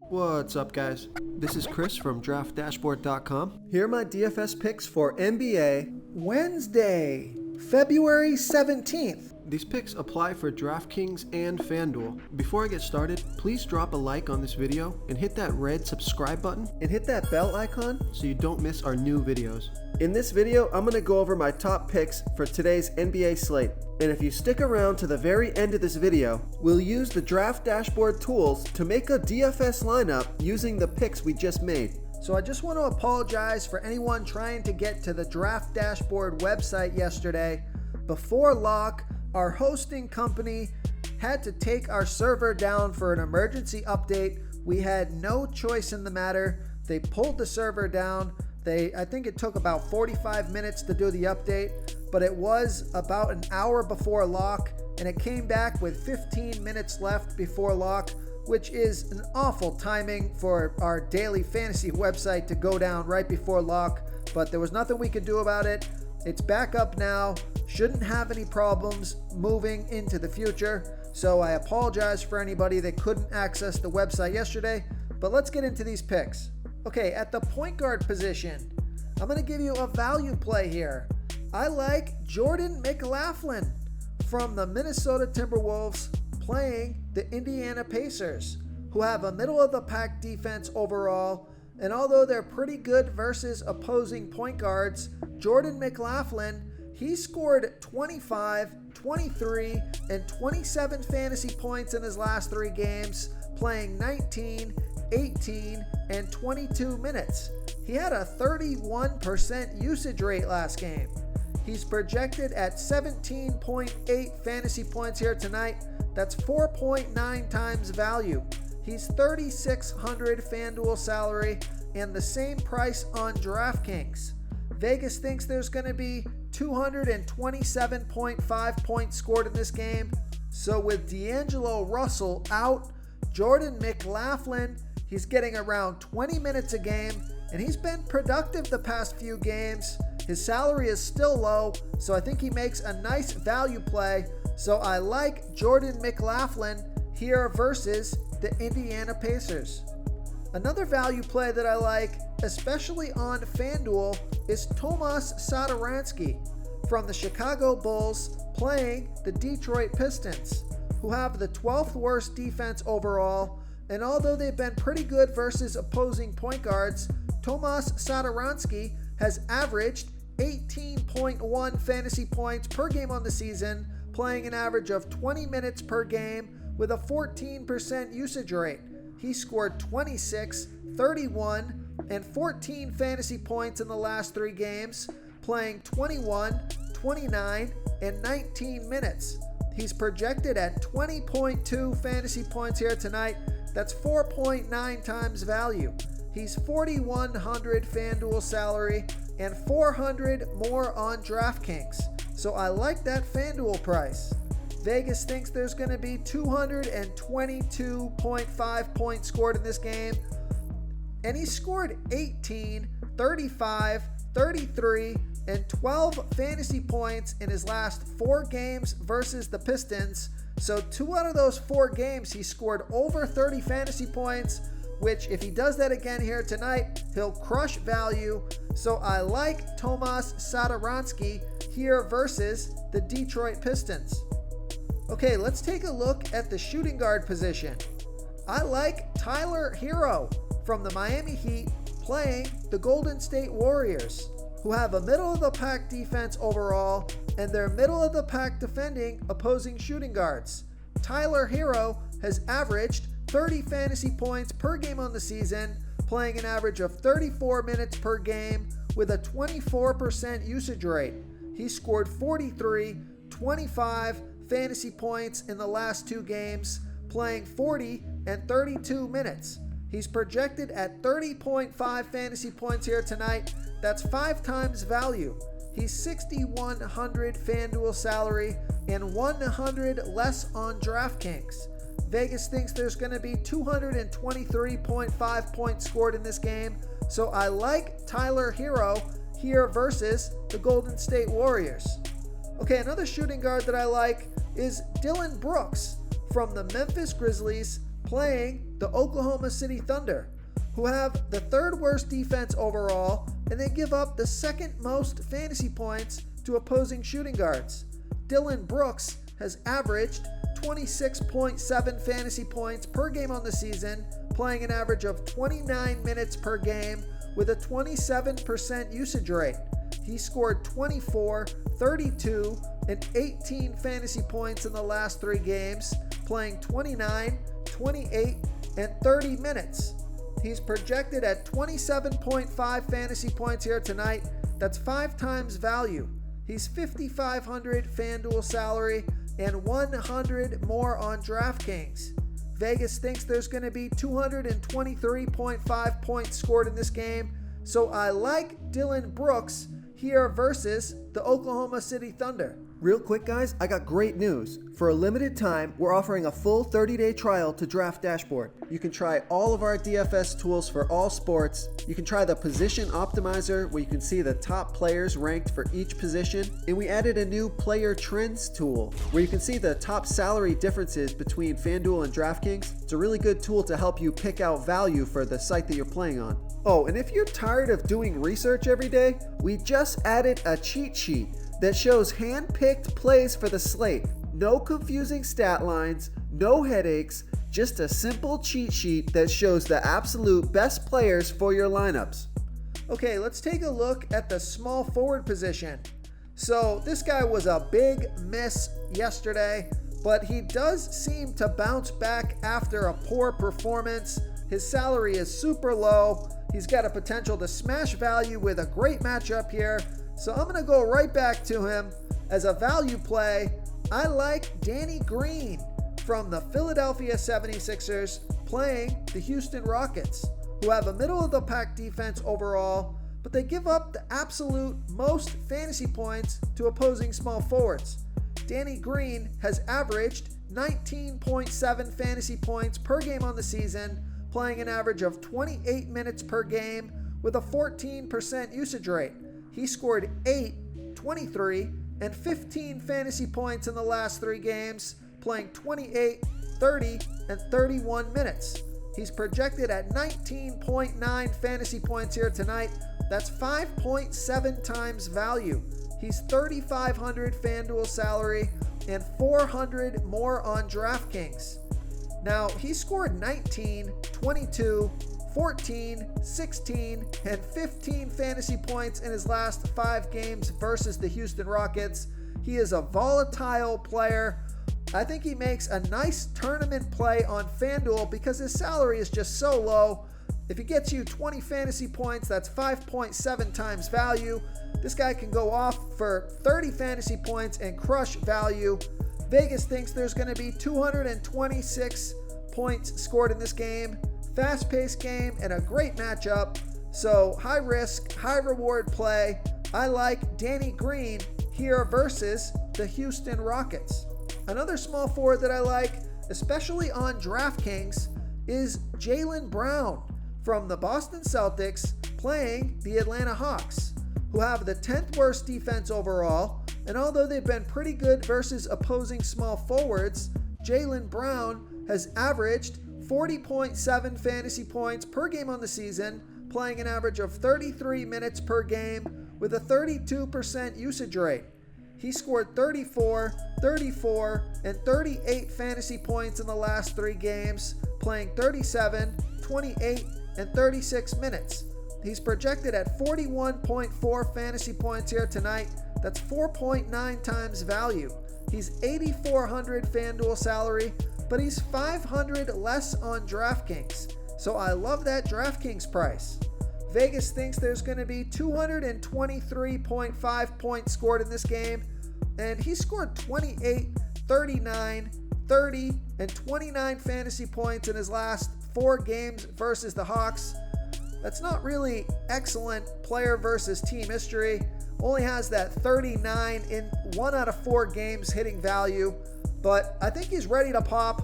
What's up, guys? This is Chris from DraftDashboard.com. Here are my DFS picks for NBA Wednesday, February 17th. These picks apply for DraftKings and FanDuel. Before I get started, please drop a like on this video and hit that red subscribe button and hit that bell icon so you don't miss our new videos. In this video, I'm going to go over my top picks for today's NBA slate. And if you stick around to the very end of this video, we'll use the Draft Dashboard tools to make a DFS lineup using the picks we just made. So I just want to apologize for anyone trying to get to the Draft Dashboard website yesterday. Before lock, our hosting company had to take our server down for an emergency update. We had no choice in the matter. They pulled the server down. I think it took about 45 minutes to do the update, but it was about an hour before lock, and it came back with 15 minutes left before lock, which is an awful timing for our daily fantasy website to go down right before lock, but there was nothing we could do about it. It's back up now. Shouldn't have any problems moving into the future, so I apologize for anybody that couldn't access the website yesterday, but let's get into these picks. Okay, at the point guard position, I'm going to give you a value play here. I like Jordan McLaughlin from the Minnesota Timberwolves playing the Indiana Pacers, who have a middle-of-the-pack defense overall. And although they're pretty good versus opposing point guards, Jordan McLaughlin, he scored 25, 23, and 27 fantasy points in his last 3 games, playing 19, 18, and 22 minutes. He had a 31% usage rate last game. He's projected at 17.8 fantasy points here tonight. That's 4.9 times value. He's $3,600 FanDuel salary and the same price on DraftKings. Vegas thinks there's going to be 227.5 points scored in this game. So with D'Angelo Russell out, Jordan McLaughlin, he's getting around 20 minutes a game, and he's been productive the past few games. His salary is still low, so I think he makes a nice value play. So I like Jordan McLaughlin here versus the Indiana Pacers. Another value play that I like, especially on FanDuel, is Tomas Satoransky from the Chicago Bulls playing the Detroit Pistons, who have the 12th worst defense overall. And although they've been pretty good versus opposing point guards, Tomas Satoransky has averaged 18.1 fantasy points per game on the season, playing an average of 20 minutes per game with a 14% usage rate. He scored 26, 31, and 14 fantasy points in the last 3 games, playing 21, 29, and 19 minutes. He's projected at 20.2 fantasy points here tonight. That's 4.9 times value. He's $4,100 FanDuel salary and $400 more on DraftKings. So I like that FanDuel price. Vegas thinks there's going to be 222.5 points scored in this game. And he scored 18, 35, 33, and 12 fantasy points in his last 4 games versus the Pistons. So 2 out of those 4 games, he scored over 30 fantasy points, which if he does that again here tonight, he'll crush value. So I like Tomas Satoransky here versus the Detroit Pistons. Okay, let's take a look at the shooting guard position. I like Tyler Hero from the Miami Heat playing the Golden State Warriors, who have a middle-of-the-pack defense overall, and they're middle-of-the-pack defending opposing shooting guards. Tyler Hero has averaged 30 fantasy points per game on the season, playing an average of 34 minutes per game with a 24% usage rate. He scored 43, 25 fantasy points in the last 2 games, playing 40 and 32 minutes. He's projected at 30.5 fantasy points here tonight. That's 5 times value. He's $6,100 FanDuel salary and $100 less on DraftKings. Vegas thinks there's going to be 223.5 points scored in this game. So I like Tyler Hero here versus the Golden State Warriors. Okay, another shooting guard that I like is Dylan Brooks from the Memphis Grizzlies playing the Oklahoma City Thunder, who have the third worst defense overall, and they give up the second most fantasy points to opposing shooting guards. Dillon Brooks has averaged 26.7 fantasy points per game on the season, playing an average of 29 minutes per game with a 27% usage rate. He scored 24, 32, and 18 fantasy points in the last 3 games, playing 29, 28, and 30 minutes. He's projected at 27.5 fantasy points here tonight. That's 5 times value. He's $5,500 FanDuel salary and 100 more on DraftKings. Vegas thinks there's going to be 223.5 points scored in this game, so I like Dillon Brooks here versus the Oklahoma City Thunder. Real quick, guys, I got great news. For a limited time, we're offering a full 30-day trial to Draft Dashboard. You can try all of our DFS tools for all sports. You can try the Position Optimizer, where you can see the top players ranked for each position. And we added a new Player Trends tool, where you can see the top salary differences between FanDuel and DraftKings. It's a really good tool to help you pick out value for the site that you're playing on. Oh, and if you're tired of doing research every day, we just added a cheat sheet that shows hand-picked plays for the slate. No confusing stat lines, no headaches, just a simple cheat sheet that shows the absolute best players for your lineups. Okay, let's take a look at the small forward position. So this guy was a big miss yesterday, but he does seem to bounce back after a poor performance. His salary is super low. He's got a potential to smash value with a great matchup here. So I'm going to go right back to him. As a value play, I like Danny Green from the Philadelphia 76ers playing the Houston Rockets, who have a middle-of-the-pack defense overall, but they give up the absolute most fantasy points to opposing small forwards. Danny Green has averaged 19.7 fantasy points per game on the season, playing an average of 28 minutes per game with a 14% usage rate. He scored 8, 23, and 15 fantasy points in the last 3 games, playing 28, 30, and 31 minutes. He's projected at 19.9 fantasy points here tonight. That's 5.7 times value. He's $3,500 FanDuel salary and 400 more on DraftKings. Now, he scored 19, 22, 14, 16, and 15 fantasy points in his last 5 games versus the Houston Rockets. He is a volatile player. I think he makes a nice tournament play on FanDuel because his salary is just so low. If he gets you 20 fantasy points, that's 5.7 times value. This guy can go off for 30 fantasy points and crush value. Vegas thinks there's going to be 226 points scored in this game. Fast-paced game and a great matchup. So high risk, high reward play. I like Danny Green here versus the Houston Rockets. Another small forward that I like, especially on DraftKings, is Jalen Brown from the Boston Celtics playing the Atlanta Hawks, who have the 10th worst defense overall. And although they've been pretty good versus opposing small forwards, Jalen Brown has averaged 40.7 fantasy points per game on the season, playing an average of 33 minutes per game with a 32% usage rate. He scored 34, 34, and 38 fantasy points in the last 3 games, playing 37, 28, and 36 minutes. He's projected at 41.4 fantasy points here tonight. That's 4.9 times value. He's $8,400 FanDuel salary, but he's $500 less on DraftKings. So I love that DraftKings price. Vegas thinks there's going to be 223.5 points scored in this game, and he scored 28, 39, 30, and 29 fantasy points in his last 4 games versus the Hawks. That's not really excellent player versus team history. Only has that 39 in 1 out of 4 games hitting value, but I think he's ready to pop.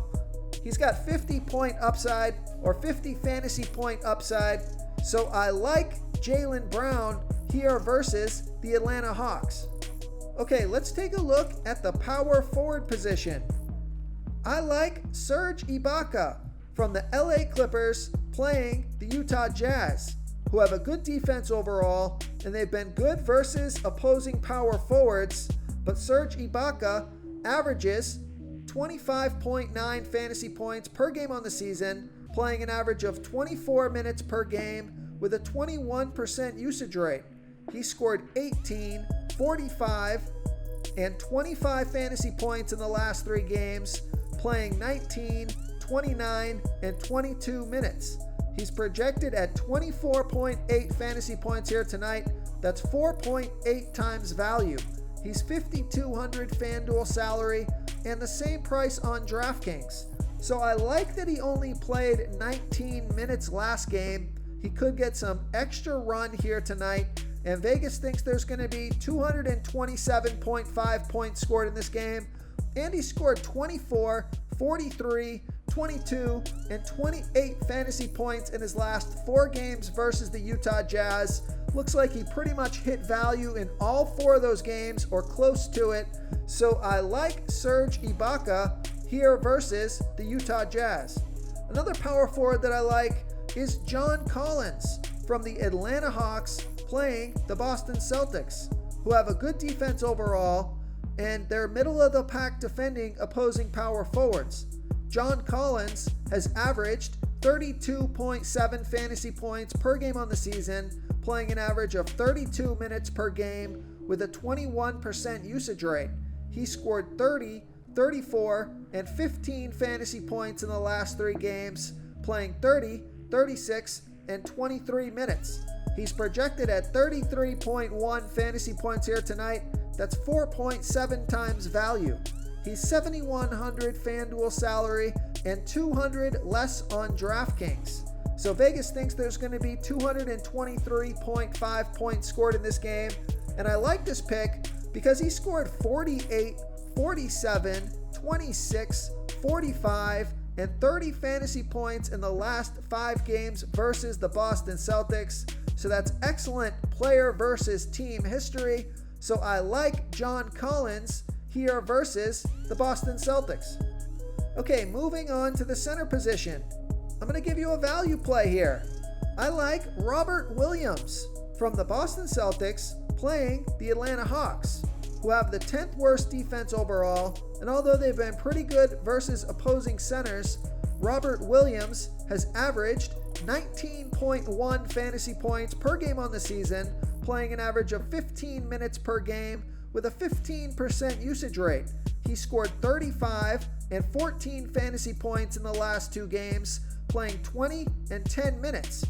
He's got 50 point upside or 50 fantasy point upside. So I like Jalen Brown here versus the Atlanta Hawks. Okay, let's take a look at the power forward position. I like Serge Ibaka from the LA Clippers playing the Utah Jazz, who have a good defense overall, and they've been good versus opposing power forwards, but Serge Ibaka averages 25.9 fantasy points per game on the season, playing an average of 24 minutes per game with a 21% usage rate. He scored 18, 45, and 25 fantasy points in the last 3 games, playing 19, 29, and 22 minutes. He's projected at 24.8 fantasy points here tonight. That's 4.8 times value. He's $5,200 FanDuel salary and the same price on DraftKings. So I like that he only played 19 minutes last game. He could get some extra run here tonight, and Vegas thinks there's going to be 227.5 points scored in this game, and he scored 24, 43, 22, and 28 fantasy points in his last 4 games versus the Utah Jazz. Looks like he pretty much hit value in all 4 of those games or close to it. So I like Serge Ibaka here versus the Utah Jazz. Another power forward that I like is John Collins from the Atlanta Hawks playing the Boston Celtics, who have a good defense overall, and they're middle of the pack defending opposing power forwards. John Collins has averaged 32.7 fantasy points per game on the season, playing an average of 32 minutes per game with a 21% usage rate. He scored 30, 34, and 15 fantasy points in the last 3 games, playing 30, 36, and 23 minutes. He's projected at 33.1 fantasy points here tonight. That's 4.7 times value. He's $7,100 FanDuel salary and $200 less on DraftKings. So Vegas thinks there's going to be 223.5 points scored in this game. And I like this pick because he scored 48, 47, 26, 45, and 30 fantasy points in the last 5 games versus the Boston Celtics. So that's excellent player versus team history. So I like John Collins here versus the Boston Celtics. Okay, moving on to the center position. I'm going to give you a value play here. I like Robert Williams from the Boston Celtics playing the Atlanta Hawks, who have the 10th worst defense overall, and although they've been pretty good versus opposing centers, Robert Williams has averaged 19.1 fantasy points per game on the season, playing an average of 15 minutes per game with a 15% usage rate. He scored 35 and 14 fantasy points in the last 2 games, playing 20 and 10 minutes.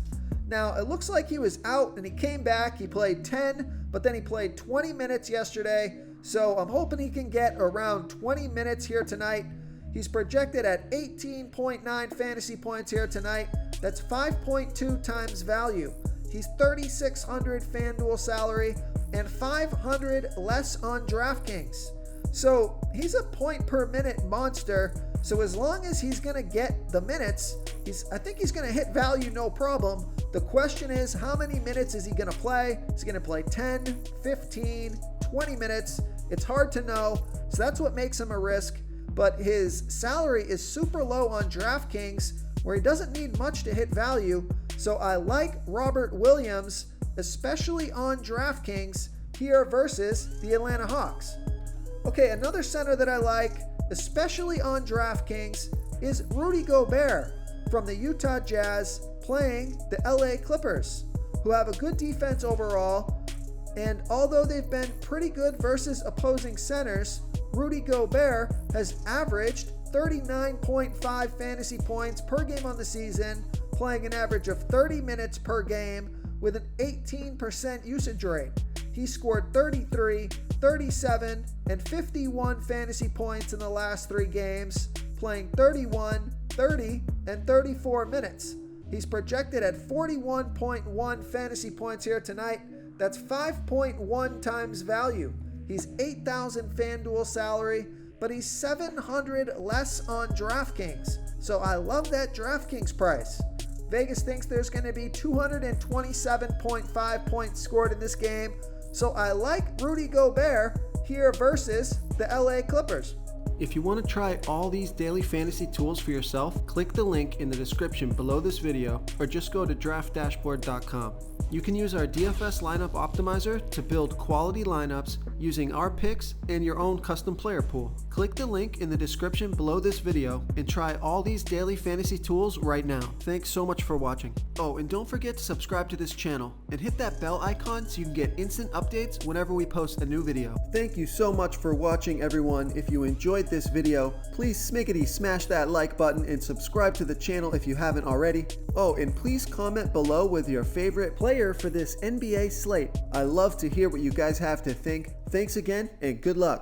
Now, it looks like he was out and he came back. He played 10, but then he played 20 minutes yesterday. So I'm hoping he can get around 20 minutes here tonight. He's projected at 18.9 fantasy points here tonight. That's 5.2 times value. He's $3,600 FanDuel salary and $500 less on DraftKings. So he's a point per minute monster. So as long as he's going to get the minutes, I think he's going to hit value no problem. The question is, how many minutes is he going to play? Is he going to play 10, 15, 20 minutes? It's hard to know. So that's what makes him a risk. But his salary is super low on DraftKings, where he doesn't need much to hit value. So I like Robert Williams, especially on DraftKings here versus the Atlanta Hawks. Okay, another center that I like, especially on DraftKings, is Rudy Gobert from the Utah Jazz playing the LA Clippers, who have a good defense overall. And although they've been pretty good versus opposing centers, Rudy Gobert has averaged 39.5 fantasy points per game on the season, playing an average of 30 minutes per game with an 18% usage rate. He scored 33, 37, and 51 fantasy points in the last 3 games, playing 31, 30, and 34 minutes. He's projected at 41.1 fantasy points here tonight. That's 5.1 times value. He's $8,000 FanDuel salary, but he's $700 less on DraftKings. So I love that DraftKings price. Vegas thinks there's going to be 227.5 points scored in this game. So I like Rudy Gobert here versus the LA Clippers. If you want to try all these daily fantasy tools for yourself, click the link in the description below this video or just go to draftdashboard.com. You can use our DFS lineup optimizer to build quality lineups using our picks and your own custom player pool. Click the link in the description below this video and try all these daily fantasy tools right now. Thanks so much for watching. Oh, and don't forget to subscribe to this channel and hit that bell icon so you can get instant updates whenever we post a new video. Thank you so much for watching, everyone. If you enjoyed this video, please smiggity smash that like button and subscribe to the channel if you haven't already. Oh, and please comment below with your favorite player for this NBA slate. I love to hear what you guys have to think. Thanks again and good luck.